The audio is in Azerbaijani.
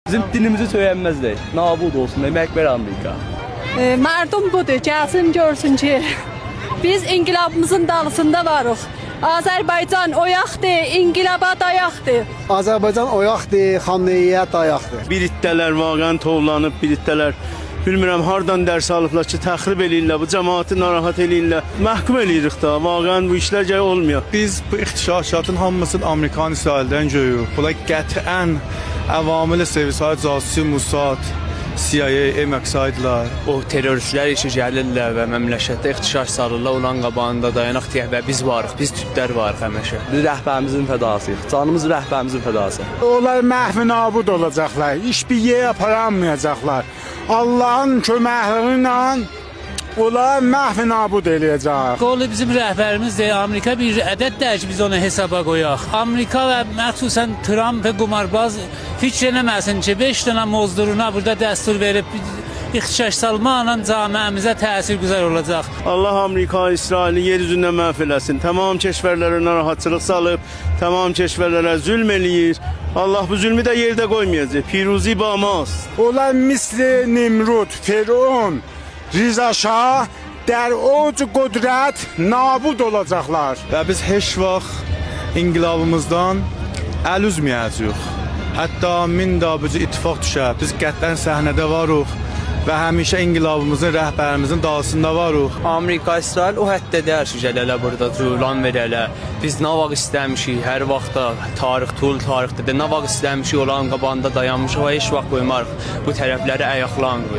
Bizim dilimizi söylenmezler. Nabud olsun demek ver Amerika. Mardum budur, gelsin görsün ki biz inkılabımızın dalısında varıq. Azərbaycan oyaqdır, inkılaba dayaqdır. Azərbaycan oyaqdır, xanlıya dayaqdır. Biritdələr vaqən tovlanıb, biritdələr bilmirəm hardan dərs alıblar ki, təxrib eləyirlər, bu cəmaatı narahat eləyirlər. Məhkum eləyirik da, vaqən bu işlər gəl olmuyor. Biz bu ixtişaşatın hamısını Amerikan İsraildən görürük. Bunlar qətiən əvamil servisi, casusi, Mossad, CIA, MX-aydılar. O teröristlər işi gəlirlər və məmləkətdə ixtişaş salırlar, olan qabağında dayanaq deyək və biz varıq, biz tütlər varıq həmişə. Biz rəhbərimizin fədasıyıq. Canımız rəhbərimizin fədası. Onlar məhv nabud olacaqlar, iş bir yerə aparanmayacaqlar. Allahın köməkliyi ilə onlar məhv nabud eləyəcək. Qolu bizim rəhbərimizdir. Amerika bir ədəd də ki, biz onu hesaba qoyaq. Amerika və məxsusən Trump və qumarbaz fikr eləməsin ki, 5 dənə mozduruna burada dəstur verib ixtişaş salmaqla cəmiyyəmizə təsirgüzar olacaq. Allah Amerika, İsraili yer üzündən məhv eləsin. Tamam keşvərlərə narahatçılıq salıb, tamam keşvərlərə zülm eləyir. Allah bu zülmü də yerdə qoymayacaq. Piruzi bağmaz. Onlar misli Nimrud, Firon, Riza Şah der ocu qudrət nabud olacaqlar. Və biz heç vaxt inqilabımızdan əl üzməyəcəyik. Hətta min dabıcı ittifaq düşər. Biz qətlən səhnədə varıq və həmişə inqilabımızın, rəhbərimizin dalsında varıq. Amerika, İsrail o həddədir ki, gələlə burada cülan verələ. Biz nə vaxt istəmişik, hər vaxtda tarix, tul tarixdə də nə vaxt istəmişik olan qabağında dayanmışıq və heç vaxt qoymarıq bu tərəfləri ayaqlanırıq.